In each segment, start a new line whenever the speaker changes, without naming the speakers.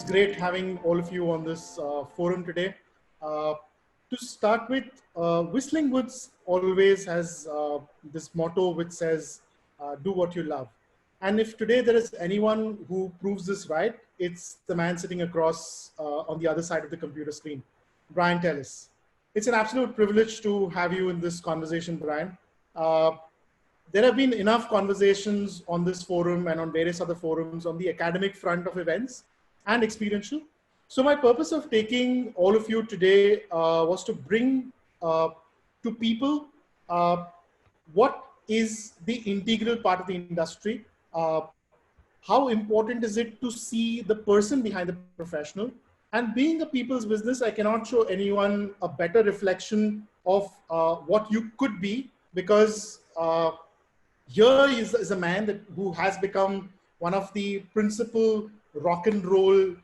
great having all of you on this forum today. Uh, to start with, Whistling Woods always has this motto which says, do what you love. And if today there is anyone who proves this right, it's the man sitting across on the other side of the computer screen, Brian Tellis. It's an absolute privilege to have you in this conversation, Brian. Uh, there have been enough conversations on this forum and on various other forums on the academic front of events and experiential. So my purpose of taking all of you today was to bring to people what is the integral part of the industry, uh, how important is it to see the person behind the professional, and being a people's business, I cannot show anyone a better reflection of what you could be, because here is a man who has become one of the principal rock and roll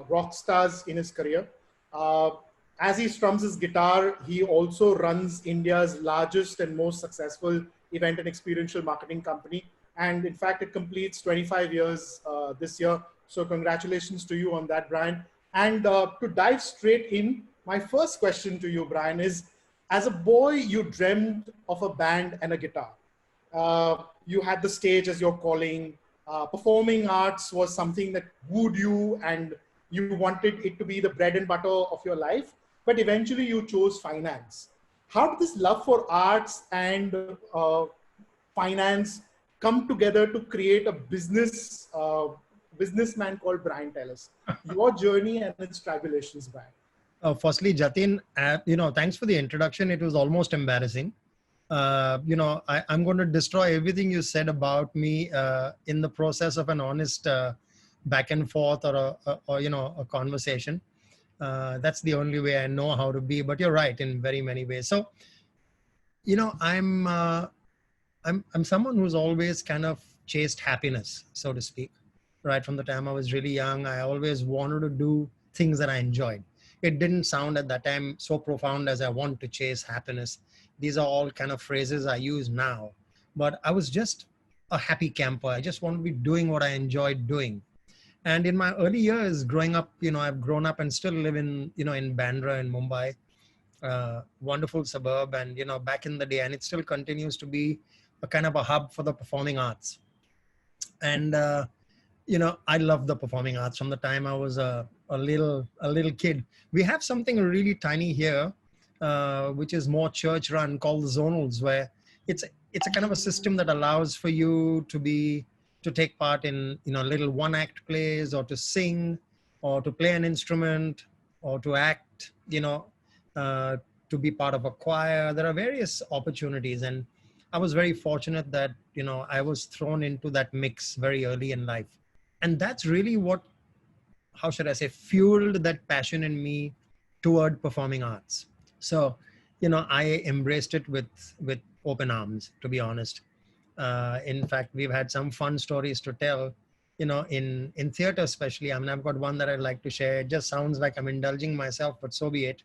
rock stars in his career. Uh, as he strums his guitar, he also runs India's largest and most successful event and experiential marketing company. And in fact, it completes 25 years this year. So congratulations to you on that, Brian. And to dive straight in, my first question to you, Brian, is as a boy, you dreamed of a band and a guitar. You had the stage as your calling. Performing arts was something that wooed you and you wanted it to be the bread and butter of your life, but eventually you chose finance. How did this love for arts and finance come together to create a businessman called Brian Tellis? Your journey and its tribulations, Brian.
Firstly, Jatin, thanks for the introduction. It was almost embarrassing. I'm going to destroy everything you said about me in the process of an honest back and forth or a conversation. That's the only way I know how to be. But you're right in very many ways. So, I'm someone who's always kind of chased happiness, so to speak. Right from the time I was really young, I always wanted to do things that I enjoyed. It didn't sound at that time so profound as I want to chase happiness. These are all kind of phrases I use now, but I was just a happy camper. I just wanted to be doing what I enjoyed doing. And in my early years growing up, I've grown up and still live in Bandra in Mumbai, wonderful suburb. And, back in the day, and it still continues to be a kind of a hub for the performing arts. And, I love the performing arts from the time I was a little kid. We have something really tiny here, which is more church run, called the zonals, where it's a kind of a system that allows for you to take part in little one act plays, or to sing, or to play an instrument, or to act, to be part of a choir. There are various opportunities, and I was very fortunate that I was thrown into that mix very early in life. And that's really what, how should I say, fueled that passion in me toward performing arts. So, I embraced it with open arms, to be honest. In fact, we've had some fun stories to tell, in theater especially. I mean, I've got one that I'd like to share. It just sounds like I'm indulging myself, but so be it.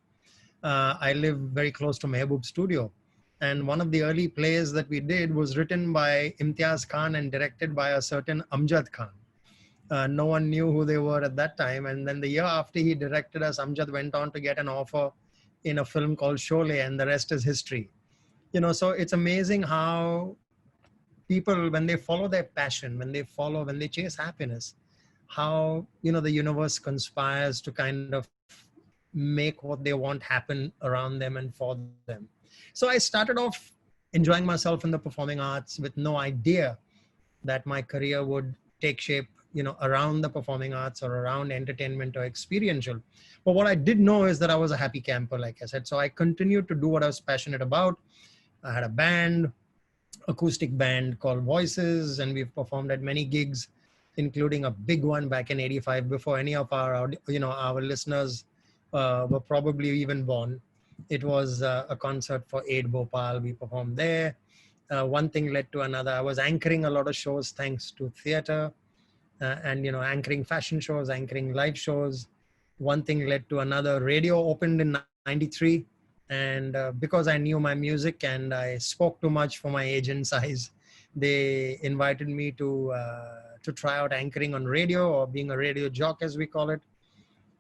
I live very close to Mehboob Studio. And one of the early plays that we did was written by Imtiaz Khan and directed by a certain Amjad Khan. No one knew who they were at that time. And then the year after he directed us, Amjad went on to get an offer in a film called Sholay, and the rest is history. So it's amazing how people, when they follow their passion, when they chase happiness, how, the universe conspires to kind of make what they want happen around them and for them. So I started off enjoying myself in the performing arts with no idea that my career would take shape around the performing arts or around entertainment or experiential. But what I did know is that I was a happy camper, like I said. So I continued to do what I was passionate about. I had a band, acoustic band called Voices, and we've performed at many gigs, including a big one back in '85 before any of our listeners were probably even born. It was a concert for Aid Bhopal. We performed there. One thing led to another. I was anchoring a lot of shows thanks to theater. And anchoring fashion shows, anchoring live shows. One thing led to another. Radio opened in '93, and because I knew my music and I spoke too much for my age and size, they invited me to try out anchoring on radio, or being a radio jock, as we call it.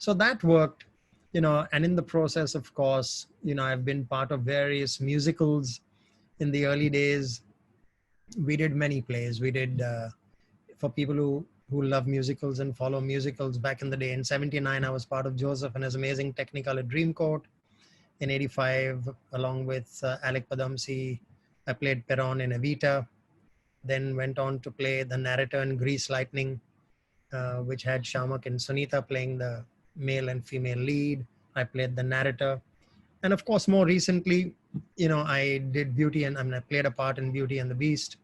So that worked, and in the process, of course, I've been part of various musicals in the early days. We did many plays. We did, for people who love musicals and follow musicals, back in the day, in 79, I was part of Joseph and his amazing Technicolor Dreamcoat. In 85, along with Alec Padamsi, I played Perron in Evita, then went on to play the narrator in Grease Lightning, which had Shamak and Sunita playing the male and female lead. I played the narrator. And of course, more recently, I did Beauty and I played a part in Beauty and the Beast.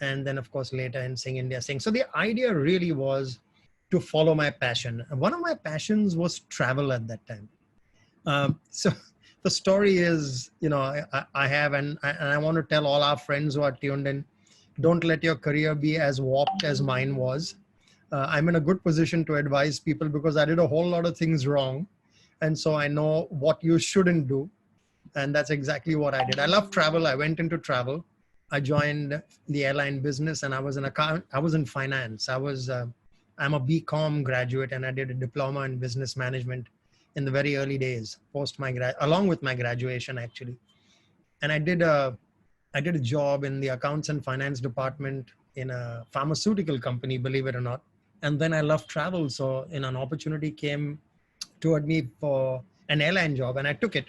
And then, of course, later in Sing India Sing. So the idea really was to follow my passion. One of my passions was travel at that time. So the story is, I have, and I want to tell all our friends who are tuned in, don't let your career be as warped as mine was. I'm in a good position to advise people because I did a whole lot of things wrong. And so I know what you shouldn't do. And that's exactly what I did. I love travel. I went into travel. I joined the airline business and I was in finance. I'm a BCom graduate and I did a diploma in business management in the very early days, along with my graduation actually. And I did a job in the accounts and finance department in a pharmaceutical company, believe it or not. And then I loved travel. So an opportunity came toward me for an airline job and I took it.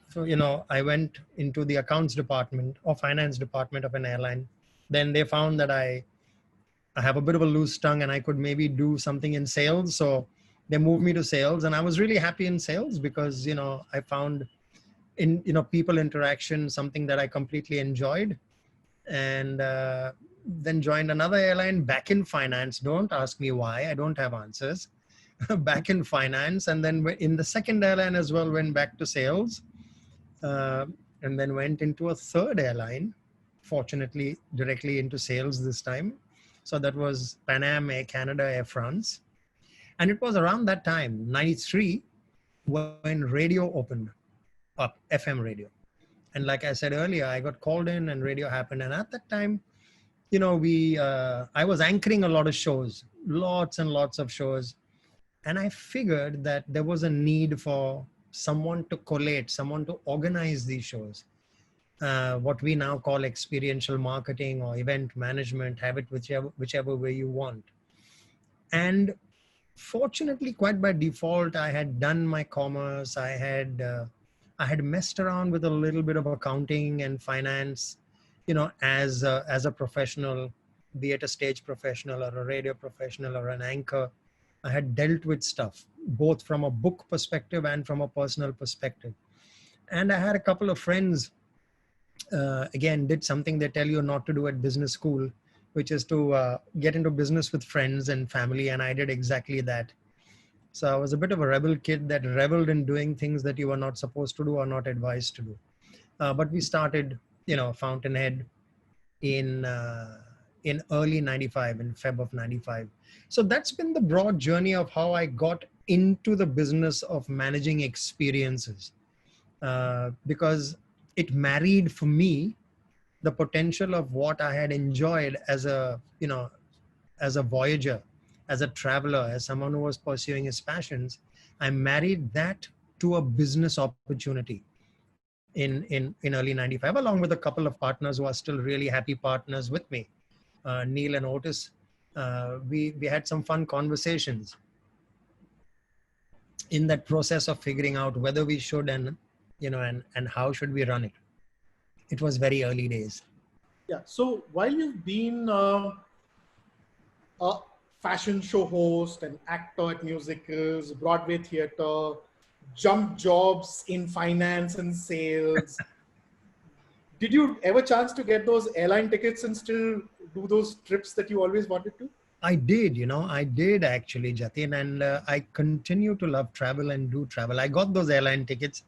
So, I went into the accounts department or finance department of an airline. Then they found that I have a bit of a loose tongue and I could maybe do something in sales. So they moved me to sales and I was really happy in sales because, I found in, people interaction, something that I completely enjoyed. And then joined another airline back in finance. Don't ask me why. I don't have answers. Back in finance. And then in the second airline as well, went back to sales. And then went into a third airline, fortunately, directly into sales this time. So that was Pan Am, Air Canada, Air France. And it was around that time, 93, when radio opened up, FM radio. And like I said earlier, I got called in and radio happened. And at that time, I was anchoring a lot of shows, lots and lots of shows. And I figured that there was a need for someone to collate, someone to organize these shows. What we now call experiential marketing or event management, have it whichever way you want. And fortunately, quite by default, I had done my commerce. I had messed around with a little bit of accounting and finance, as a professional, be it a stage professional or a radio professional or an anchor. I had dealt with stuff, both from a book perspective and from a personal perspective. And I had a couple of friends, again, did something they tell you not to do at business school, which is to get into business with friends and family. And I did exactly that. So I was a bit of a rebel kid that reveled in doing things that you were not supposed to do or not advised to do. But we started, Fountainhead in early 95, in Feb of 95. So that's been the broad journey of how I got into the business of managing experiences, because it married for me the potential of what I had enjoyed as a voyager, as a traveler, as someone who was pursuing his passions. I married that to a business opportunity in early 95, along with a couple of partners who are still really happy partners with me, Neil and Otis. We had some fun conversations in that process of figuring out whether we should and how should we run it. It was very early days.
Yeah. So while you've been a fashion show host, an actor at musicals, Broadway theater, jump jobs in finance and sales, did you ever chance to get those airline tickets and still do those trips that you always wanted to?
I did, I did actually, Jatin, and I continue to love travel and do travel. I got those airline tickets,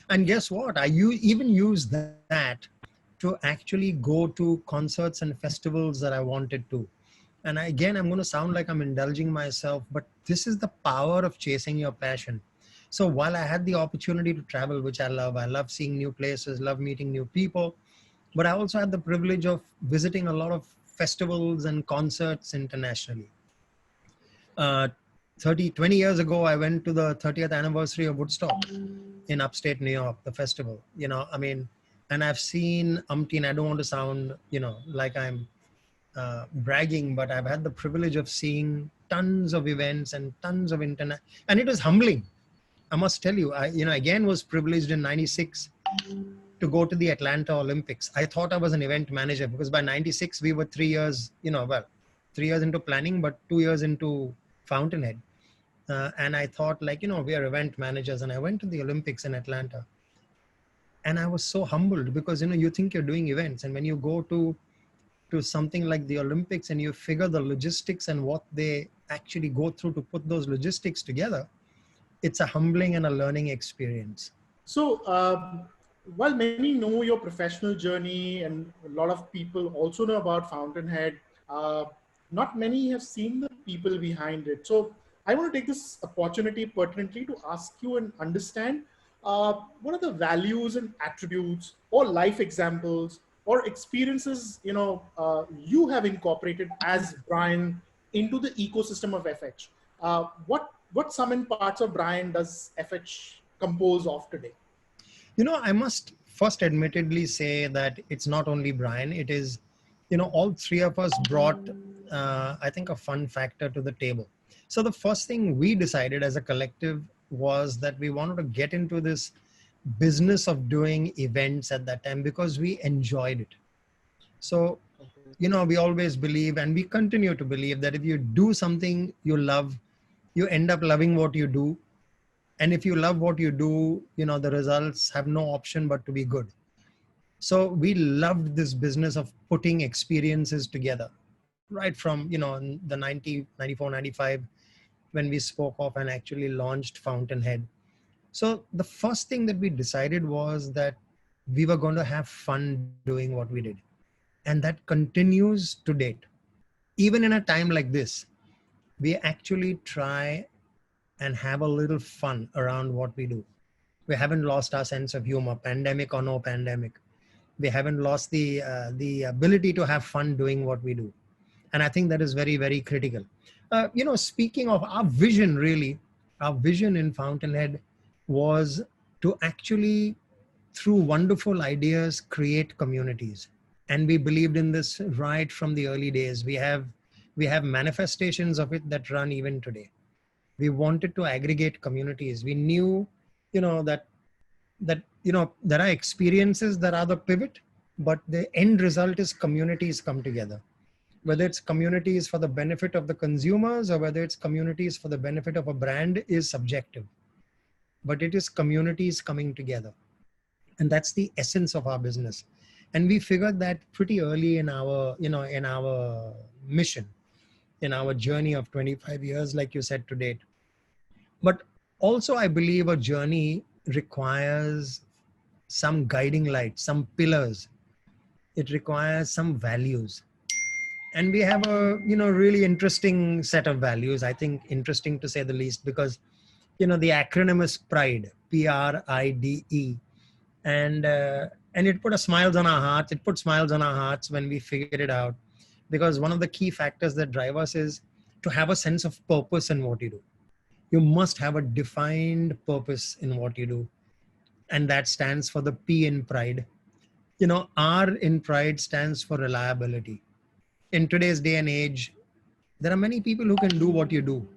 and guess what? Even used that to actually go to concerts and festivals that I wanted to. And again, I'm going to sound like I'm indulging myself, but this is the power of chasing your passion. So while I had the opportunity to travel, which I love seeing new places, love meeting new people, but I also had the privilege of visiting a lot of festivals and concerts internationally. 20 years ago, I went to the 30th anniversary of Woodstock in upstate New York, the festival, I mean, and I've seen umpteen, I don't want to sound, like I'm bragging, but I've had the privilege of seeing tons of events and tons of internet, and it was humbling. I must tell you, again was privileged in 96 to go to the Atlanta Olympics. I thought I was an event manager because by 96 we were 3 years, 3 years into planning, but 2 years into Fountainhead. And I thought like, we are event managers, and I went to the Olympics in Atlanta, and I was so humbled because, you think you're doing events, and when you go to something like the Olympics and you figure the logistics and what they actually go through to put those logistics together, it's a humbling and a learning experience.
So, while many know your professional journey and a lot of people also know about Fountainhead, uh, not many have seen the people behind it. So, I want to take this opportunity pertinently to ask you and understand what are the values and attributes or life examples or experiences you have incorporated as Brian into the ecosystem of FH. What sum and parts of Brian does FH compose of today?
I must first admittedly say that it's not only Brian, it is, all three of us brought, I think, a fun factor to the table. So the first thing we decided as a collective was that we wanted to get into this business of doing events at that time because we enjoyed it. So, we always believe, and we continue to believe, that if you do something you love, you end up loving what you do. And if you love what you do, the results have no option but to be good. So we loved this business of putting experiences together, right from, the 90, 94, 95, when we spoke of and actually launched Fountainhead. So the first thing that we decided was that we were going to have fun doing what we did. And that continues to date. Even in a time like this, we actually try and have a little fun around what we do. We haven't lost our sense of humor, pandemic or no pandemic. We haven't lost the ability to have fun doing what we do. And I think that is very, very critical. Speaking of our vision, really, our vision in Fountainhead was to actually, through wonderful ideas, create communities. And we believed in this right from the early days. We have manifestations of it that run even today. We wanted to aggregate communities. We knew, that there are experiences that are the pivot, but the end result is communities come together. Whether it's communities for the benefit of the consumers or whether it's communities for the benefit of a brand is subjective, but it is communities coming together. And that's the essence of our business. And we figured that pretty early in our mission, in our journey of 25 years, like you said, to date. But also, I believe a journey requires some guiding lights, some pillars. It requires some values. And we have a, really interesting set of values. I think interesting to say the least, because, the acronym is PRIDE, PRIDE. And it put a smiles on our hearts. It put smiles on our hearts when we figured it out, because one of the key factors that drive us is to have a sense of purpose in what you do. You must have a defined purpose in what you do. And that stands for the P in PRIDE. R in PRIDE stands for reliability. In today's day and age, there are many people who can do what you do.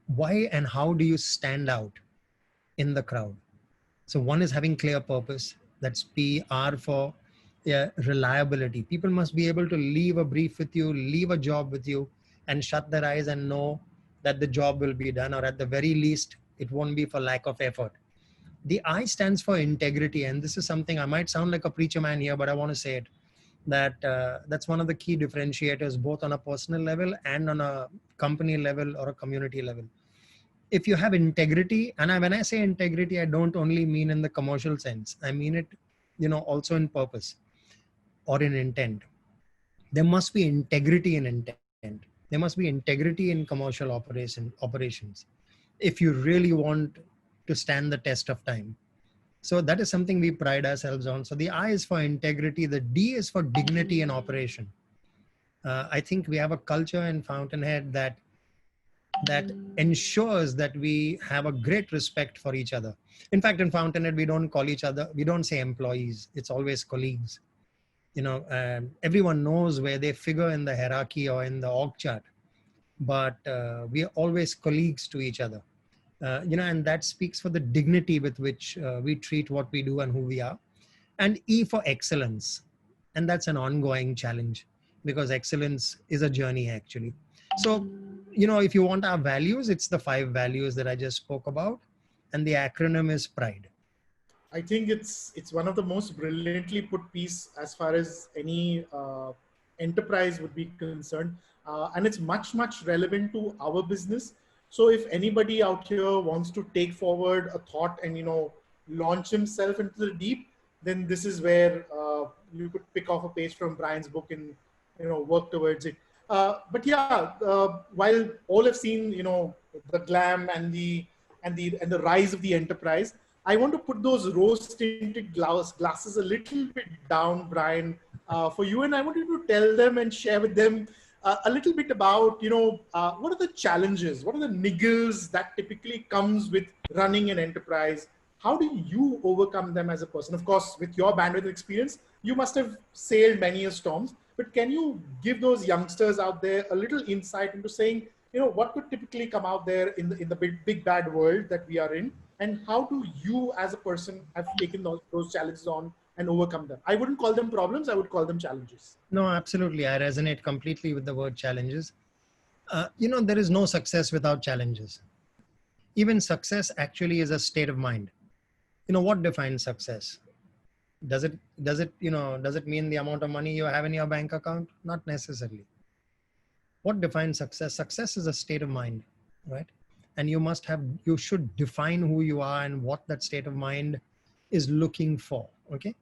Why and how do you stand out in the crowd? So one is having clear purpose. That's P. R for reliability. People must be able to leave a brief with you, leave a job with you, and shut their eyes and know that the job will be done, or at the very least, it won't be for lack of effort. The I stands for integrity. And this is something, I might sound like a preacher man here, but I want to say it, that that's one of the key differentiators, both on a personal level and on a company level or a community level. If you have integrity, and when I say integrity, I don't only mean in the commercial sense. I mean it, also in purpose or in intent. There must be integrity in intent. There must be integrity in commercial operations if you really want to stand the test of time. So that is something we pride ourselves on. So the I is for integrity. The D is for dignity in operation. I think we have a culture in Fountainhead that that ensures that we have a great respect for each other. In fact, in Fountainhead, we don't call each other, we don't say employees, it's always colleagues. Everyone knows where they figure in the hierarchy or in the org chart, but we are always colleagues to each other. And that speaks for the dignity with which we treat what we do and who we are. And E for excellence. And that's an ongoing challenge, because excellence is a journey actually. So, if you want our values, it's the 5 values that I just spoke about. And the acronym is PRIDE.
I think it's one of the most brilliantly put piece as far as any enterprise would be concerned, and it's much relevant to our business. So if anybody out here wants to take forward a thought and launch himself into the deep, then this is where you could pick off a page from Brian's book and work towards it. But yeah, while all have seen the glam and the rise of the enterprise, I want to put those rose-tinted glasses a little bit down, Brian, for you. And I want you to tell them and share with them a little bit about, what are the challenges? What are the niggles that typically comes with running an enterprise? How do you overcome them as a person? Of course, with your bandwidth experience, you must have sailed many a storms. But can you give those youngsters out there a little insight into saying, what could typically come out there in the big bad world that we are in? And how do you as a person have taken those challenges on and overcome them? I wouldn't call them problems, I would call them challenges.
No, absolutely. I resonate completely with the word challenges. There is no success without challenges. Even success actually is a state of mind. What defines success? Does it mean the amount of money you have in your bank account? Not necessarily. What defines success? Success is a state of mind, right? And you should define who you are and what that state of mind is looking for. Okay.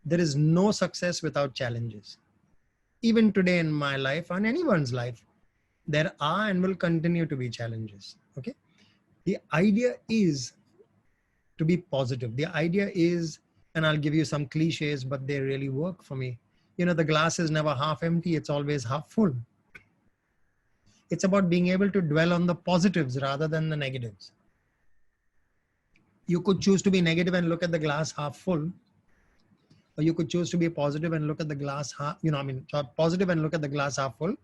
There is no success without challenges. Even today in my life and anyone's life, there are and will continue to be challenges. Okay. The idea is to be positive. The idea is, and I'll give you some cliches, but they really work for me. The glass is never half empty. It's always half full. It's about being able to dwell on the positives rather than the negatives. You could choose to be negative and look at the glass half full, or you could choose to be positive and look at the glass positive and look at the glass half full,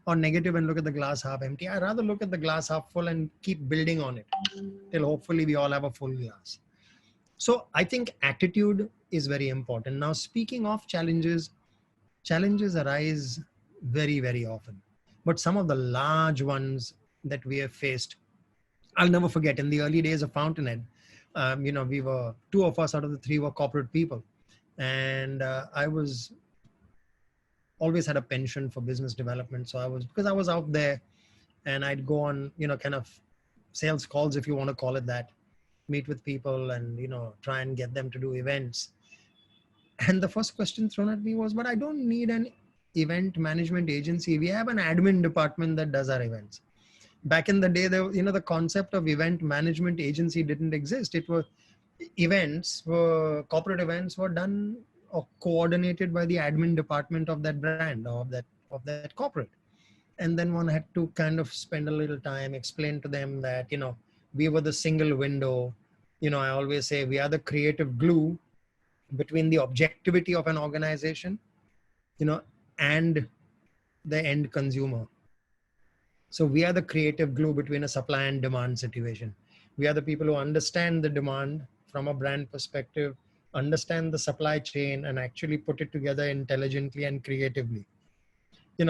or negative and look at the glass half empty. I'd rather look at the glass half full and keep building on it till hopefully we all have a full glass. So I think attitude is very important. Now, speaking of challenges arise very, very often. But some of the large ones that we have faced, I'll never forget. In the early days of Fountainhead, we were 2 of us out of the 3 were corporate people. And I was always had a penchant for business development. So because I was out there and I'd go on, kind of sales calls, if you want to call it that, meet with people and, try and get them to do events. And the first question thrown at me was, but I don't need an event management agency. We have an admin department that does our events. Back in the day, the concept of event management agency didn't exist. It was corporate events were done or coordinated by the admin department of that brand or of that corporate. And then one had to kind of spend a little time, explain to them that, we were the single window. I always say we are the creative glue between the objectivity of an organization, and the end consumer. So we are the creative glue between a supply and demand situation. We are the people who understand the demand from a brand perspective, understand the supply chain, and actually put it together intelligently and creatively.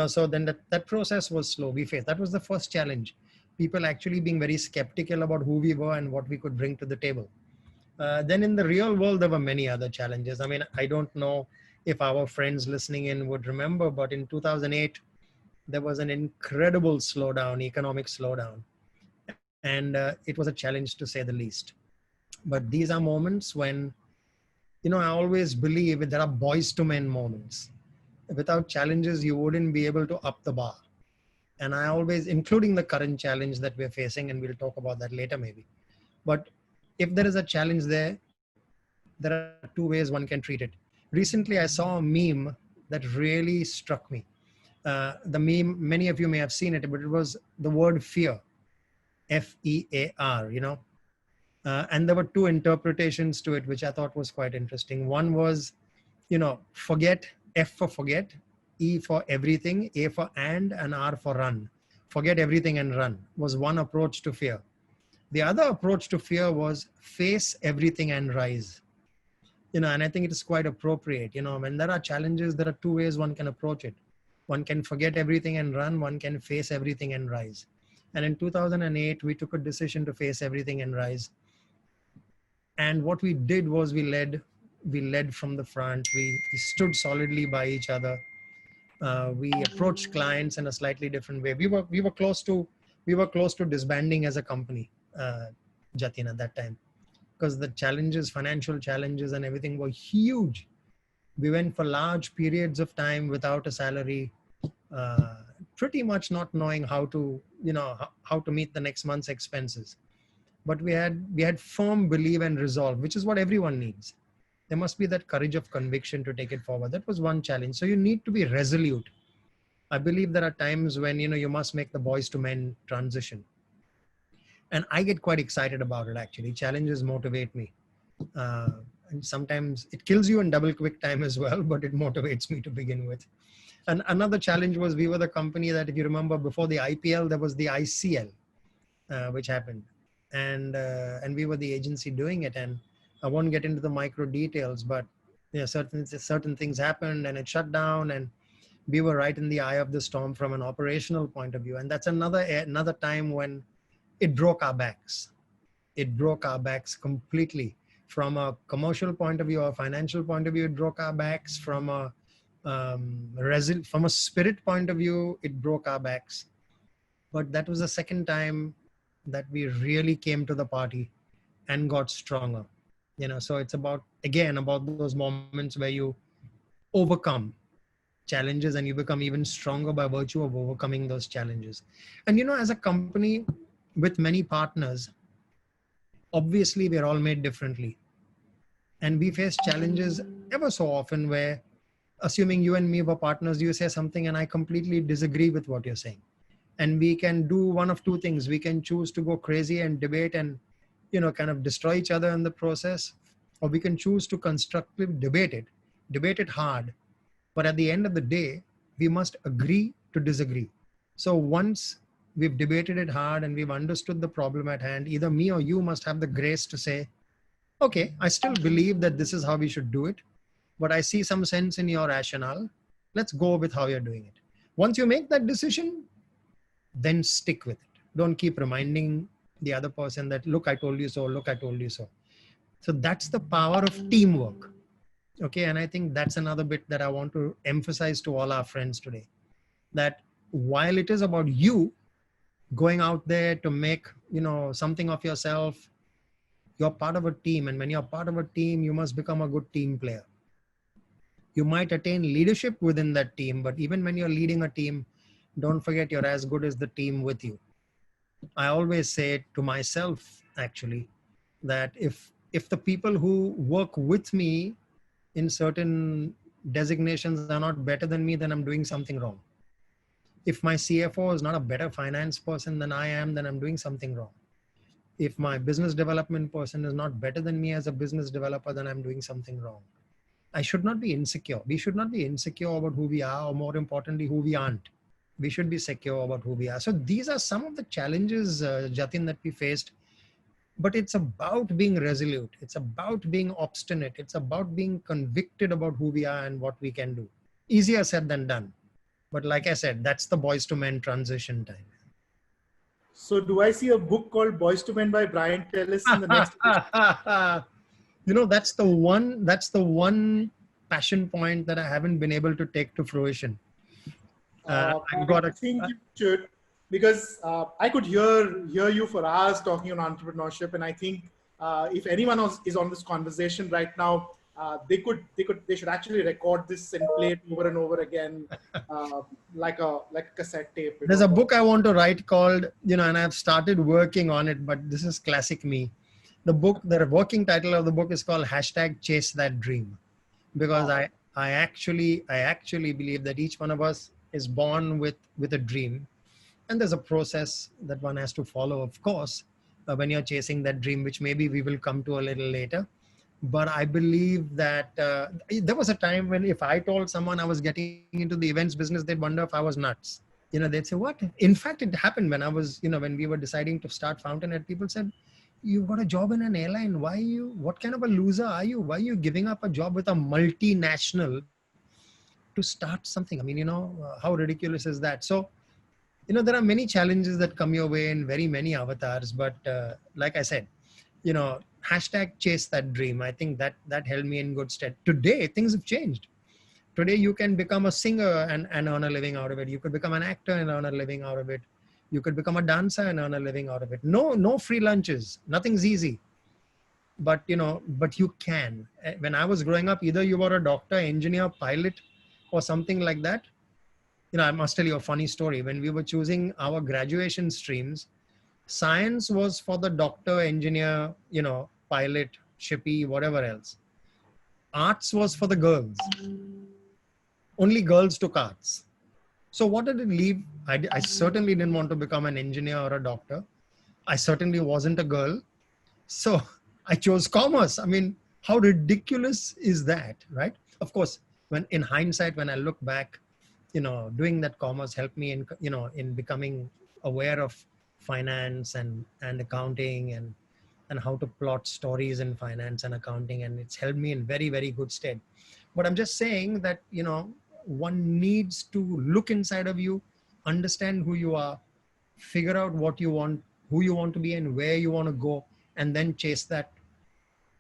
So then that process was slow. We faced, that was the first challenge. People actually being very skeptical about who we were and what we could bring to the table. Then in the real world, there were many other challenges. I don't know if our friends listening in would remember, but in 2008, there was an incredible economic slowdown. And it was a challenge to say the least. But these are moments when, I always believe there are boys to men moments. Without challenges, you wouldn't be able to up the bar. And I always, including the current challenge that we're facing, and we'll talk about that later maybe. But if there is a challenge there are 2 ways one can treat it. Recently, I saw a meme that really struck me. The meme, many of you may have seen it, but it was the word fear. FEAR, and there were two interpretations to it, which I thought was quite interesting. One was, forget, F for forget, E for everything, A for and R for run. Forget everything and run was one approach to fear. The other approach to fear was face everything and rise. And I think it is quite appropriate. When there are challenges, there are two ways one can approach it. One can forget everything and run, one can face everything and rise. And in 2008, we took a decision to face everything and rise. And what we did was we led from the front. We stood solidly by each other. We approached clients in a slightly different way. We were close to disbanding as a company, Jatin, at that time, because the challenges, financial challenges and everything were huge. We went for large periods of time without a salary, pretty much not knowing how to meet the next month's expenses. But we had firm belief and resolve, which is what everyone needs. There must be that courage of conviction to take it forward. That was one challenge. So you need to be resolute. I believe there are times when, you must make the boys to men transition. And I get quite excited about it, actually. Challenges motivate me. And sometimes it kills you in double quick time as well, but it motivates me to begin with. And another challenge was we were the company that, if you remember, before the IPL, there was the ICL, which happened. And we were the agency doing it. And I won't get into the micro details, but certain things happened and it shut down, and we were right in the eye of the storm from an operational point of view. And that's another time when it broke our backs. It broke our backs completely. From a commercial point of view or financial point of view, it broke our backs. From a spirit point of view, it broke our backs. But that was the second time that we really came to the party and got stronger. So it's about those moments where you overcome challenges and you become even stronger by virtue of overcoming those challenges. And as a company with many partners, obviously we're all made differently, and we face challenges ever so often where, assuming you and me were partners, you say something and I completely disagree with what you're saying, and we can do one of two things. We can choose to go crazy and debate and kind of destroy each other in the process, or we can choose to constructively debate it hard. But at the end of the day, we must agree to disagree. So once we've debated it hard and we've understood the problem at hand, either me or you must have the grace to say, okay, I still believe that this is how we should do it, but I see some sense in your rationale. Let's go with how you're doing it. Once you make that decision, then stick with it. Don't keep reminding the other person that, look, I told you so, look, I told you so. So that's the power of teamwork. Okay. And I think that's another bit that I want to emphasize to all our friends today, that while it is about you going out there to make, something of yourself, you're part of a team. And when you're part of a team, you must become a good team player. You might attain leadership within that team, but even when you're leading a team, don't forget you're as good as the team with you. I always say to myself, actually, that if the people who work with me in certain designations are not better than me, then I'm doing something wrong. If my CFO is not a better finance person than I am, then I'm doing something wrong. If my business development person is not better than me as a business developer, then I'm doing something wrong. I should not be insecure. We should not be insecure about who we are, or more importantly, who we aren't. We should be secure about who we are. So these are some of the challenges, Jatin, that we faced. But it's about being resolute. It's about being obstinate. It's about being convicted about who we are and what we can do. Easier said than done. But like I said, that's the boys to men transition time.
So do I see a book called Boys to Men by Brian Tellis in the next?
That's the one passion point that I haven't been able to take to fruition.
I think you should, because I could hear you for hours talking on entrepreneurship, and I think if anyone else is on this conversation right now, they should actually record this and play it over and over again, like a cassette tape.
There's a book I want to write called, and I've started working on it, but this is classic me. The working title of the book is called #Chase That Dream, because I actually believe that each one of us is born with a dream, And there's a process that one has to follow, of course, when you're chasing that dream, which maybe we will come to a little later. But I believe that there was a time when if I told someone I was getting into the events business, they'd wonder if I was nuts. They'd say, what? In fact, it happened when I was, when we were deciding to start Fountainhead, people said, you've got a job in an airline. What kind of a loser are you? Why are you giving up a job with a multinational to start something? I mean, how ridiculous is that? So, there are many challenges that come your way in very many avatars. But like I said, hashtag chase that dream. I think that held me in good stead. Today, things have changed. Today, you can become a singer and earn a living out of it. You could become an actor and earn a living out of it. You could become a dancer and earn a living out of it. No free lunches. Nothing's easy. But you can. When I was growing up, either you were a doctor, engineer, pilot, or something like that. I must tell you a funny story. When we were choosing our graduation streams, science was for the doctor, engineer, pilot, shippy, whatever else. Arts was for the girls. Only girls took arts. So what did it leave? I certainly didn't want to become an engineer or a doctor. I certainly wasn't a girl. So I chose commerce. I mean, how ridiculous is that, right? Of course, when in hindsight, when I look back, doing that commerce helped me in becoming aware of finance and accounting and how to plot stories in finance and accounting. And it's helped me in very, very good stead. But I'm just saying that, one needs to look inside of you, understand who you are, figure out what you want, who you want to be and where you want to go, and then chase that,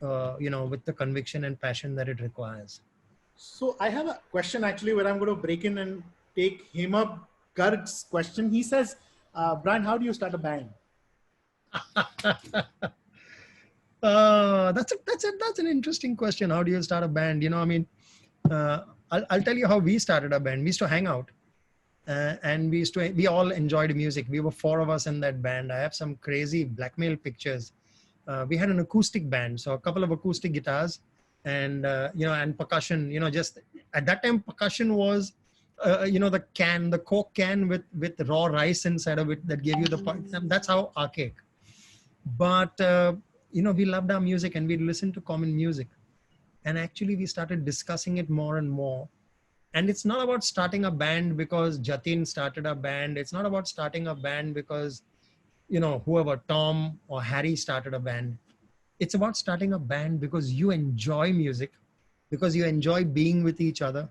with the conviction and passion that it requires.
So I have a question actually where I'm going to break in and take Hema Garg's question. He says, Brian, how do you start a band?
That's an interesting question. How do you start a band? I'll tell you how we started a band. We used to hang out, and we all enjoyed music. We were 4 of us in that band. I have some crazy blackmail pictures. We had an acoustic band, so a couple of acoustic guitars, and and percussion. Just at that time, percussion was, the Coke can with raw rice inside of it that gave you the. That's how archaic. But we loved our music and we listened to common music, and actually we started discussing it more and more. And it's not about starting a band because Jatin started a band. It's not about starting a band because whoever, Tom or Harry, started a band. It's about starting a band because you enjoy music, because you enjoy being with each other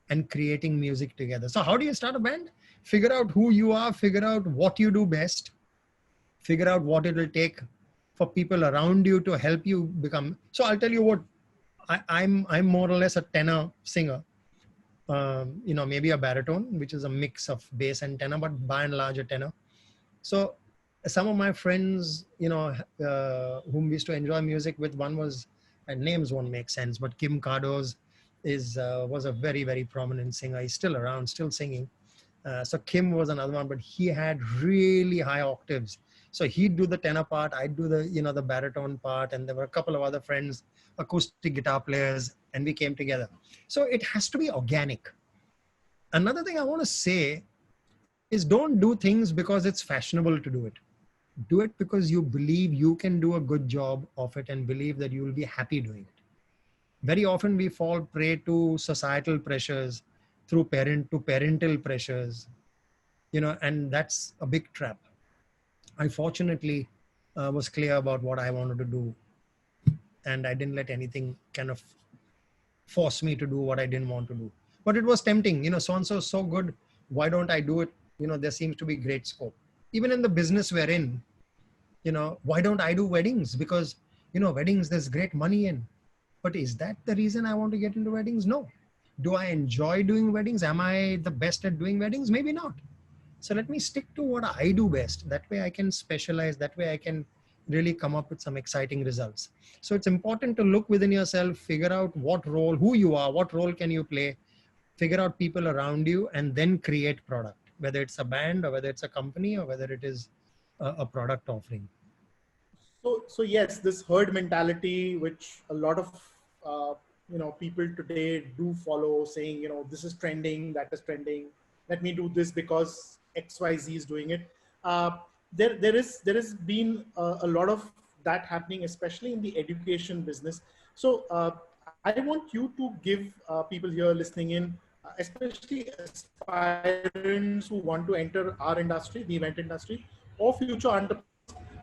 and creating music together. So how do you start a band? Figure out who you are, figure out what you do best, figure out what it will take for people around you to help you become. So I'll tell you what, I'm more or less a tenor singer. Maybe a baritone, which is a mix of bass and tenor, but by and large a tenor. So some of my friends, whom we used to enjoy music with, one was, and names won't make sense, but Kim Cardoz was a very, very prominent singer. He's still around, still singing. So Kim was another one, but he had really high octaves. So he'd do the tenor part, I'd do the baritone part, and there were a couple of other friends, acoustic guitar players, and we came together. So it has to be organic. Another thing I want to say is don't do things because it's fashionable to do it. Do it because you believe you can do a good job of it and believe that you will be happy doing it. Very often we fall prey to societal pressures, through parental pressures, and that's a big trap. I fortunately was clear about what I wanted to do, and I didn't let anything kind of force me to do what I didn't want to do. But it was tempting, so-and-so is so good. Why don't I do it? There seems to be great scope. Even in the business we're in, why don't I do weddings? Because, weddings, there's great money in. But is that the reason I want to get into weddings? No. Do I enjoy doing weddings? Am I the best at doing weddings? Maybe not. So let me stick to what I do best. That way I can specialize. That way I can really come up with some exciting results. So it's important to look within yourself, figure out what role, who you are, what role can you play, figure out people around you, and then create product, whether it's a band or whether it's a company or whether it is a product offering.
So yes, this herd mentality, which a lot of people today do follow, saying this is trending, that is trending. Let me do this because XYZ is doing it. There has been a lot of that happening, especially in the education business. So I want you to give people here listening in, especially aspirants who want to enter our industry, the event industry, or future entrepreneurs,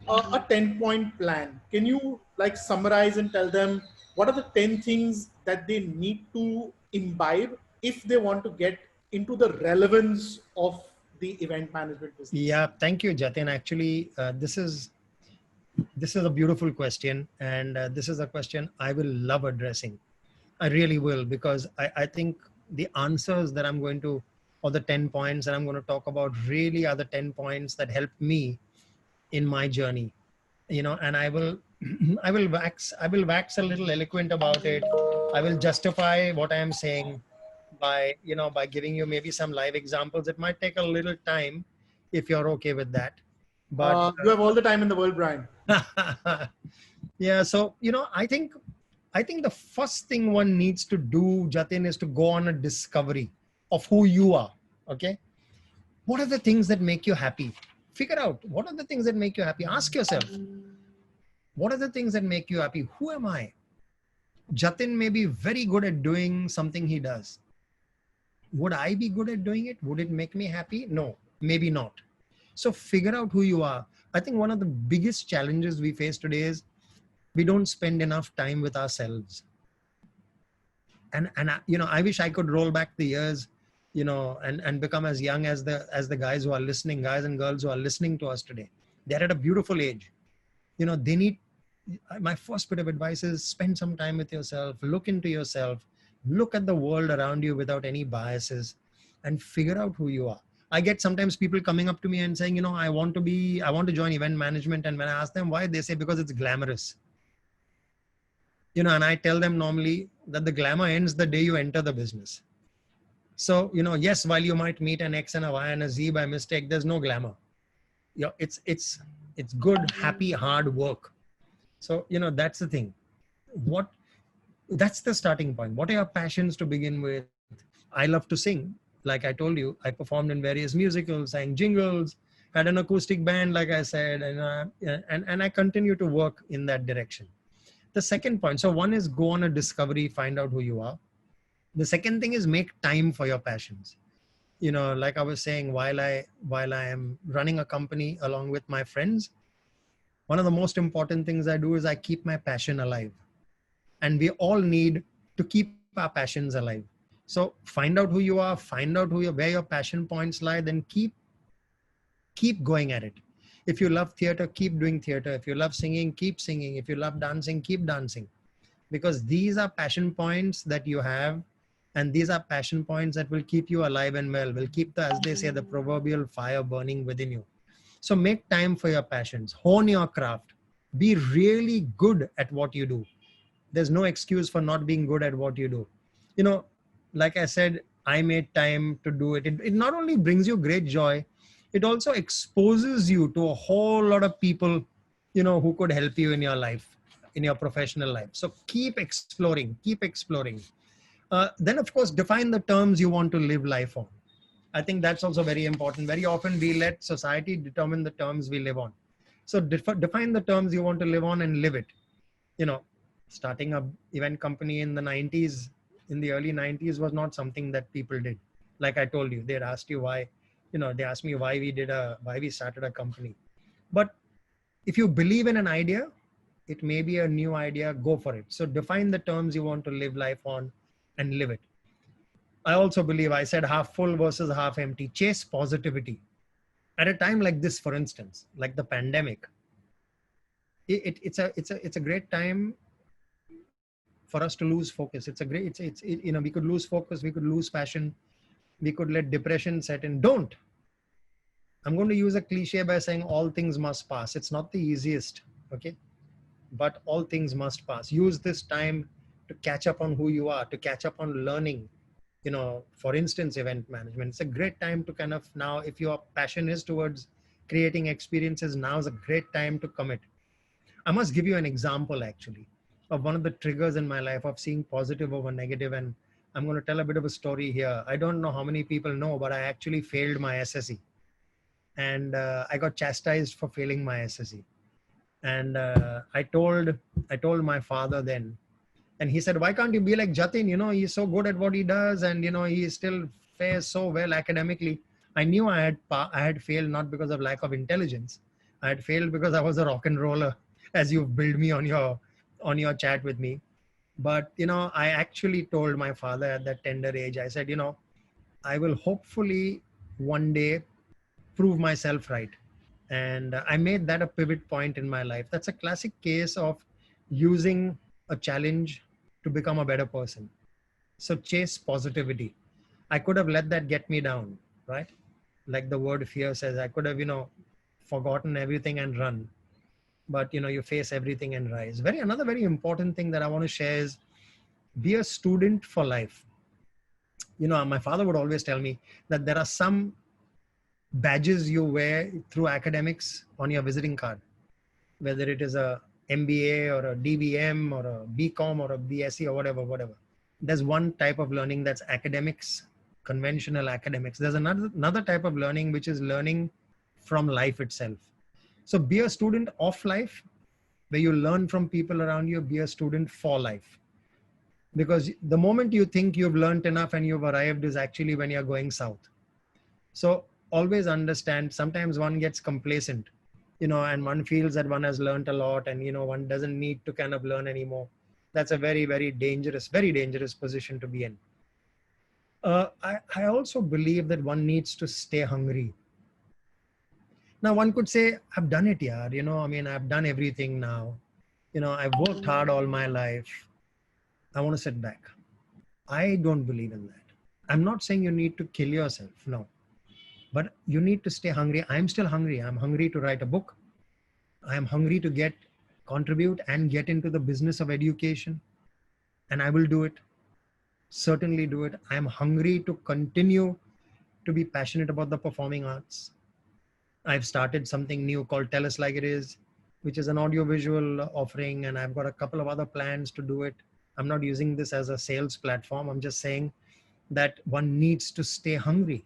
a 10-point plan. Can you like summarize and tell them what are the 10 things that they need to imbibe if they want to get into the relevance of the event management business?
Yeah, thank you, Jatin. Actually, this is a beautiful question, and this is a question I will love addressing. I really will, because I think the answers that I'm going to, or the 10 points that I'm going to talk about, really are the 10 points that helped me in my journey. And I will I will wax a little eloquent about it. I will justify what I am saying by by giving you maybe some live examples. It might take a little time if you're okay with that, but
You have all the time in the world, Brian.
yeah. So I think the first thing one needs to do, Jatin, is to go on a discovery of who you are. Okay, what are the things that make you happy? Figure out what are the things that make you happy. Ask yourself, what are the things that make you happy? Who am I? Jatin may be very good at doing something he does. Would I be good at doing it? Would it make me happy? No, maybe not. So figure out who you are. I think one of the biggest challenges we face today is we don't spend enough time with ourselves. And I wish I could roll back the years, and become as young as the guys who are listening, guys and girls who are listening to us today. They're at a beautiful age. They need, my first bit of advice is spend some time with yourself, look into yourself, look at the world around you without any biases, and figure out who you are. I get sometimes people coming up to me and saying, I want to join event management. And when I ask them why, they say because it's glamorous. And I tell them normally that the glamour ends the day you enter the business. So, yes, while you might meet an X and a Y and a Z by mistake, there's no glamour. It's good, happy, hard work. So, that's the thing. That's the starting point. What are your passions to begin with? I love to sing. Like I told you, I performed in various musicals, sang jingles, had an acoustic band, like I said, and I continue to work in that direction. The second point, so one is go on a discovery, find out who you are. The second thing is make time for your passions. Like I was saying, while I am running a company along with my friends, one of the most important things I do is I keep my passion alive. And we all need to keep our passions alive. So find out who you are, find out where your passion points lie, then keep going at it. If you love theater, keep doing theater. If you love singing, keep singing. If you love dancing, keep dancing. Because these are passion points that you have, and these are passion points that will keep you alive and well, will keep as they say, the proverbial fire burning within you. So make time for your passions, hone your craft, be really good at what you do. There's no excuse for not being good at what you do. Like I said, I made time to do it. It not only brings you great joy, it also exposes you to a whole lot of people, who could help you in your life, in your professional life. So keep exploring, keep exploring. Then of course, define the terms you want to live life on. I think that's also very important. Very often we let society determine the terms we live on. So define the terms you want to live on and live it. Starting a event company in the 90s, in the early 90s, was not something that people did. Like I told you, they'd asked you why, they asked me why we started a company. But if you believe in an idea, it may be a new idea, go for it. So define the terms you want to live life on and live it. I also believe, I said half full versus half empty. Chase positivity. At a time like this, for instance, like the pandemic, it's a great time for us to lose focus. We could lose focus, we could lose passion, we could let depression set in. Don't. I'm going to use a cliche by saying all things must pass. It's not the easiest, okay? But all things must pass. Use this time to catch up on who you are, to catch up on learning. For instance, event management. It's a great time to kind of, now, if your passion is towards creating experiences, now is a great time to commit. I must give you an example actually of one of the triggers in my life of seeing positive over negative. And I'm going to tell a bit of a story here. I don't know how many people know, but I actually failed my SSE. and I got chastised for failing my SSC. And I told my father then, and he said, "Why can't you be like Jatin? You know, he's so good at what he does, and you know, he still fares so well academically." I knew I had failed not because of lack of intelligence. I had failed because I was a rock and roller, as you've billed me on your chat with me. But you know, I actually told my father at that tender age, I said, you know, I will hopefully one day prove myself right. And I made that a pivot point in my life. That's a classic case of using a challenge to become a better person. So chase positivity. I could have let that get me down, right? Like the word fear says, I could have, you know, forgotten everything and run. But you know, you face everything and rise. Another very important thing that I want to share is be a student for life. You know, my father would always tell me that there are some badges you wear through academics on your visiting card, whether it is a MBA or a DBM or a BCom or a BSc or whatever. There's one type of learning that's academics, conventional academics. There's another type of learning, which is learning from life itself. So be a student of life, where you learn from people around you. Be a student for life. Because the moment you think you've learned enough and you've arrived is actually when you're going south. So always understand, sometimes one gets complacent, you know, and one feels that one has learned a lot and, you know, one doesn't need to kind of learn anymore. That's a very dangerous position to be in. I also believe that one needs to stay hungry. Now, one could say, I've done it, yaar. You know, I mean, I've done everything now. You know, I've worked hard all my life. I want to sit back. I don't believe in that. I'm not saying you need to kill yourself. No. But you need to stay hungry. I'm still hungry. I'm hungry to write a book. I am hungry to contribute and get into the business of education. And I will do it. Certainly do it. I am hungry to continue to be passionate about the performing arts. I've started something new called Tell Us Like It Is, which is an audiovisual offering. And I've got a couple of other plans to do it. I'm not using this as a sales platform. I'm just saying that one needs to stay hungry.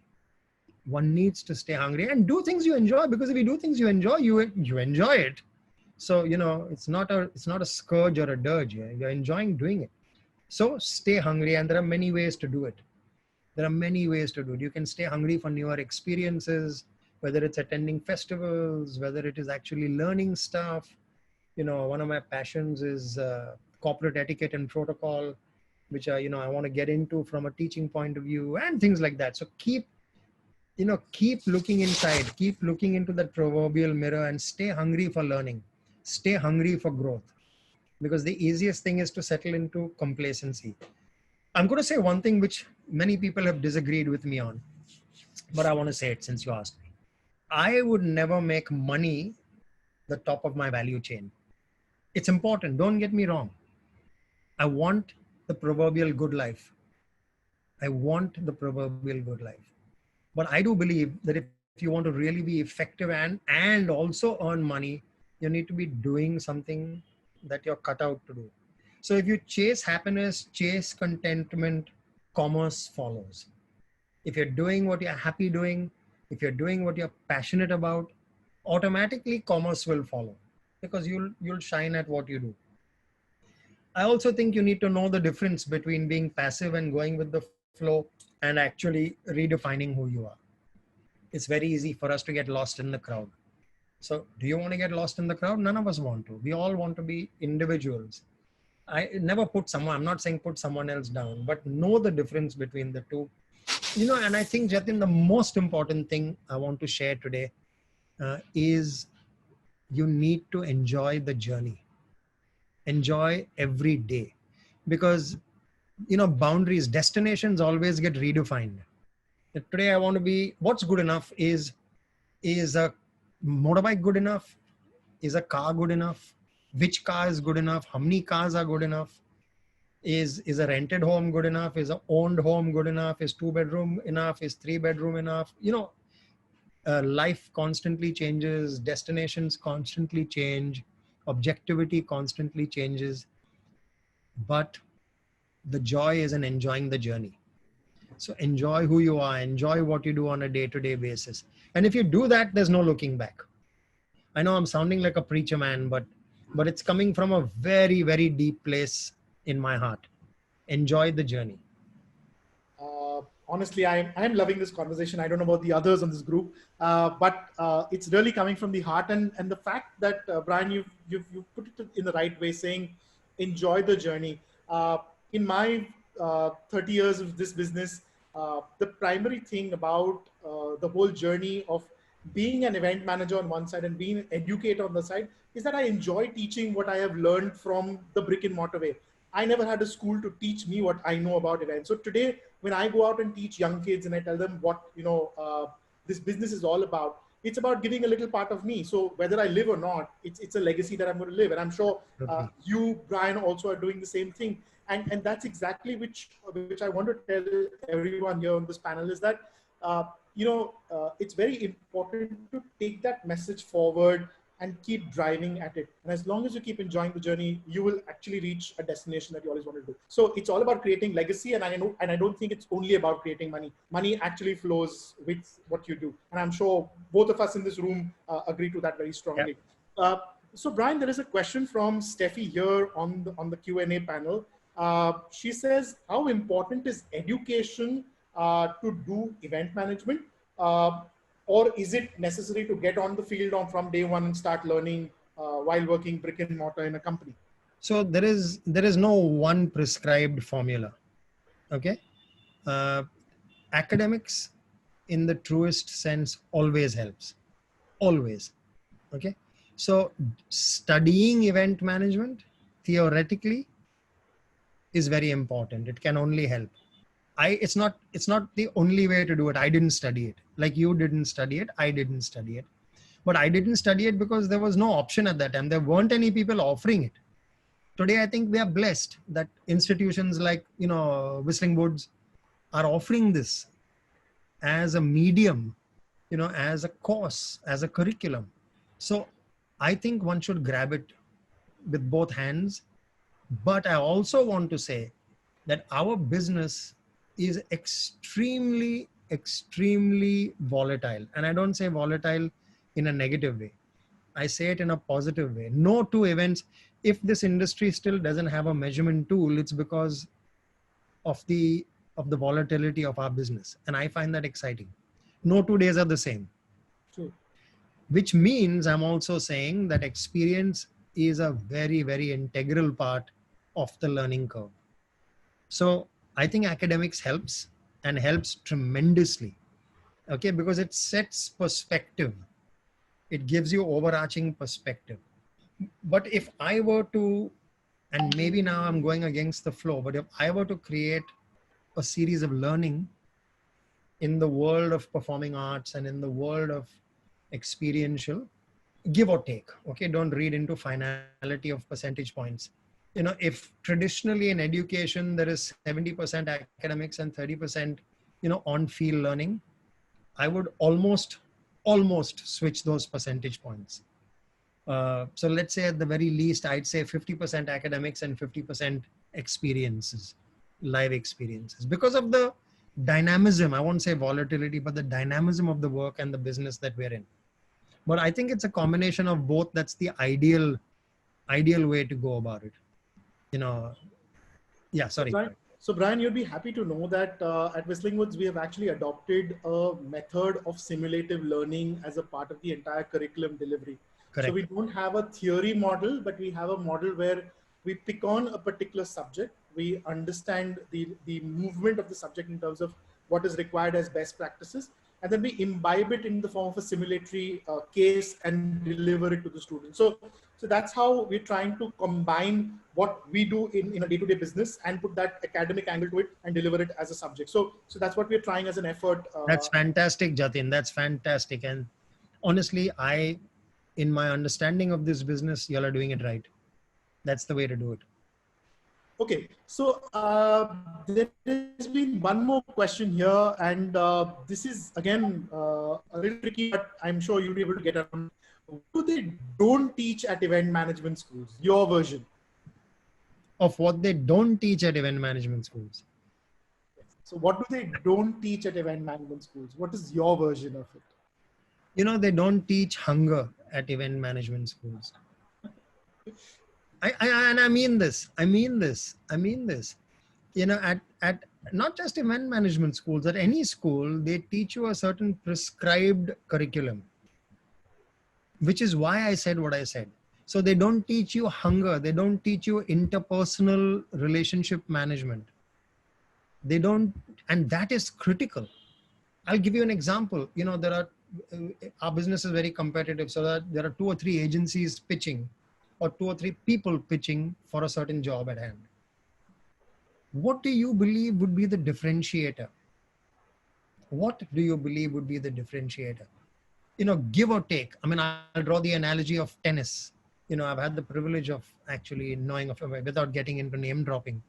One needs to stay hungry and do things you enjoy, because if you do things you enjoy, you enjoy it. So, you know, it's not a scourge or a dirge. You're enjoying doing it. So stay hungry. And there are many ways to do it. You can stay hungry for newer experiences, whether it's attending festivals, whether it is actually learning stuff. You know, one of my passions is corporate etiquette and protocol, which I want to get into from a teaching point of view and things like that. So keep looking inside, keep looking into that proverbial mirror and stay hungry for learning, stay hungry for growth, because the easiest thing is to settle into complacency. I'm going to say one thing which many people have disagreed with me on, but I want to say it since you asked me. I would never make money the top of my value chain. It's important. Don't get me wrong. I want the proverbial good life. I want the proverbial good life. But I do believe that if you want to really be effective and also earn money, you need to be doing something that you're cut out to do. So if you chase happiness, chase contentment, commerce follows. If you're doing what you're happy doing, if you're doing what you're passionate about, automatically commerce will follow, because you'll shine at what you do. I also think you need to know the difference between being passive and going with the flow and actually redefining who you are. It's very easy for us to get lost in the crowd. So do you want to get lost in the crowd? None of us want to. We all want to be individuals. I never I'm not saying put someone else down, but know the difference between the two. And I think, Jatin, the most important thing I want to share today is you need to enjoy the journey. Enjoy every day, because boundaries, destinations always get redefined. Today I want to be, what's good enough? Is a motorbike good enough? Is a car good enough? Which car is good enough? How many cars are good enough? Is a rented home good enough? Is a owned home good enough? Is 2-bedroom enough? Is 3-bedroom enough? Life constantly changes, destinations constantly change, objectivity constantly changes, but the joy is in enjoying the journey. So enjoy who you are, enjoy what you do on a day-to-day basis. And if you do that, there's no looking back. I know I'm sounding like a preacher man, but it's coming from a very, very deep place in my heart. Enjoy the journey.
Honestly, I'm loving this conversation. I don't know about the others on this group, but it's really coming from the heart. And the fact that Brian, you've put it in the right way, saying enjoy the journey. In my 30 years of this business, the primary thing about the whole journey of being an event manager on one side and being an educator on the side is that I enjoy teaching what I have learned from the brick and mortar way. I never had a school to teach me what I know about events. So today, when I go out and teach young kids and I tell them what this business is all about, it's about giving a little part of me. So whether I live or not, it's a legacy that I'm going to live. And I'm sure you, Brian, also are doing the same thing. And that's exactly which I want to tell everyone here on this panel is that it's very important to take that message forward and keep driving at it. And as long as you keep enjoying the journey, you will actually reach a destination that you always wanted to do. So it's all about creating legacy. And I don't think it's only about creating money. Money actually flows with what you do. And I'm sure both of us in this room agree to that very strongly. Yeah. So Brian, there is a question from Steffi here on the Q&A panel. She says, how important is education to do event management? Or is it necessary to get on the field from day one and start learning while working brick and mortar in a company?
So there is no one prescribed formula. Okay. Academics in the truest sense always helps. Always. Okay. So studying event management theoretically is very important. It can only help. It's not the only way to do it. I didn't study it. Like you didn't study it. I didn't study it. But I didn't study it because there was no option at that time. There weren't any people offering it. Today, I think we are blessed that institutions like, Whistling Woods are offering this as a medium, as a course, as a curriculum. So I think one should grab it with both hands. But I also want to say that our business is extremely, extremely volatile. And I don't say volatile in a negative way. I say it in a positive way. No two events. If this industry still doesn't have a measurement tool, it's because of the volatility of our business. And I find that exciting. No 2 days are the same.
True.
Which means I'm also saying that experience is a very, very integral part of the learning curve. So I think academics helps and helps tremendously. Okay, because it sets perspective. It gives you overarching perspective. But if I were to, and maybe now I'm going against the flow, but if I were to create a series of learning in the world of performing arts and in the world of experiential, give or take, okay, don't read into finality of percentage points. If traditionally in education, there is 70% academics and 30%, on-field learning, I would almost switch those percentage points. So let's say at the very least, I'd say 50% academics and 50% experiences, live experiences, because of the dynamism. I won't say volatility, but the dynamism of the work and the business that we're in. But I think it's a combination of both. That's the ideal way to go about it. Yeah, sorry.
So Brian, you'd be happy to know that at Whistling Woods, we have actually adopted a method of simulative learning as a part of the entire curriculum delivery. Correct. So we don't have a theory model, but we have a model where we pick on a particular subject. We understand the movement of the subject in terms of what is required as best practices. And then we imbibe it in the form of a simulatory case and deliver it to the students. So that's how we're trying to combine what we do in a day-to-day business and put that academic angle to it and deliver it as a subject. So that's what we're trying as an effort.
That's fantastic, Jatin. That's fantastic. And honestly, in my understanding of this business, y'all are doing it right. That's the way to do it.
Okay, so there has been one more question here, and this is again a little tricky, but I'm sure you'll be able to get around. What do they don't teach at event management schools? Your version
of what they don't teach at event management schools.
So what do they don't teach at event management schools? What is your version of it?
They don't teach hunger at event management schools. And I mean this. At not just event management schools, at any school, they teach you a certain prescribed curriculum, which is why I said what I said. So they don't teach you hunger. They don't teach you interpersonal relationship management. They don't, and that is critical. I'll give you an example. Our business is very competitive, so that there are 2 or 3 agencies pitching, or 2 or 3 people pitching for a certain job at hand. What do you believe would be the differentiator? What do you believe would be the differentiator? Give or take. I mean, I'll draw the analogy of tennis. I've had the privilege of actually knowing of, without getting into name dropping.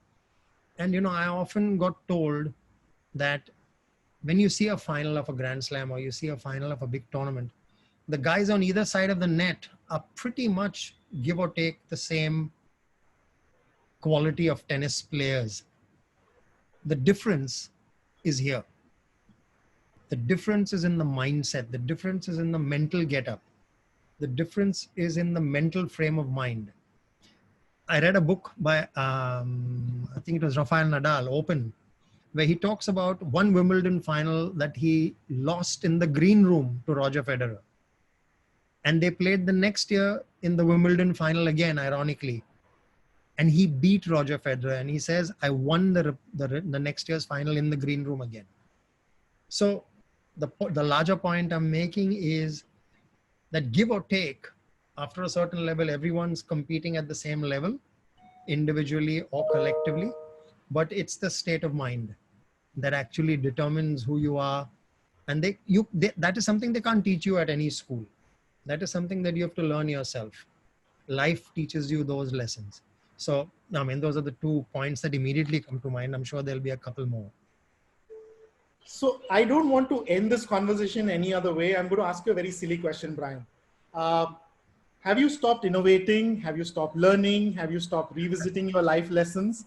And, I often got told that when you see a final of a Grand Slam, or you see a final of a big tournament, the guys on either side of the net are pretty much, give or take, the same quality of tennis players. The difference is here. The difference is in the mindset. The difference is in the mental getup. The difference is in the mental frame of mind. I read a book by, I think it was Rafael Nadal, Open, where he talks about one Wimbledon final that he lost in the green room to Roger Federer. And they played the next year in the Wimbledon final again, ironically. And he beat Roger Federer. And he says, I won the next year's final in the green room again. So the larger point I'm making is that, give or take, after a certain level, everyone's competing at the same level, individually or collectively, but it's the state of mind that actually determines who you are. And that is something they can't teach you at any school. That is something that you have to learn yourself. Life teaches you those lessons. So, I mean, those are the 2 points that immediately come to mind. I'm sure there'll be a couple more.
So I don't want to end this conversation any other way. I'm going to ask you a very silly question, Brian. Have you stopped innovating? Have you stopped learning? Have you stopped revisiting your life lessons?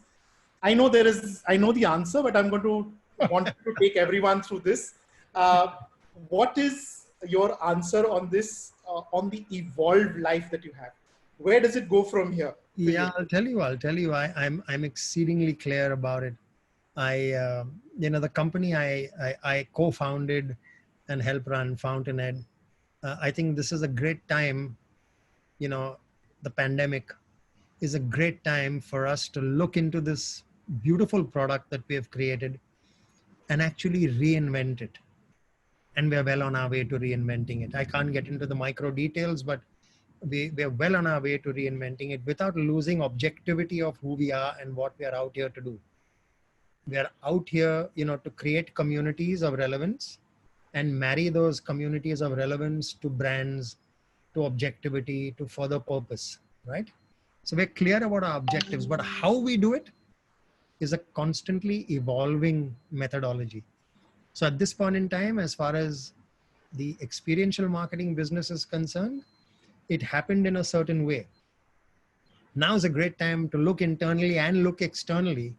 I know the answer, but I'm going to want to take everyone through this. What is your answer on this, on the evolved life that you have? Where does it go from here?
Yeah, I'll tell you. I'm exceedingly clear about it. The company I co-founded and helped run, Fountainhead, I think this is a great time. The pandemic is a great time for us to look into this beautiful product that we have created and actually reinvent it. And we're well on our way to reinventing it. I can't get into the micro details, but we're well on our way to reinventing it without losing objectivity of who we are and what we are out here to do. We are out here, to create communities of relevance and marry those communities of relevance to brands, to objectivity, to further purpose, right? So we're clear about our objectives, but how we do it is a constantly evolving methodology. So at this point in time, as far as the experiential marketing business is concerned, it happened in a certain way. Now is a great time to look internally and look externally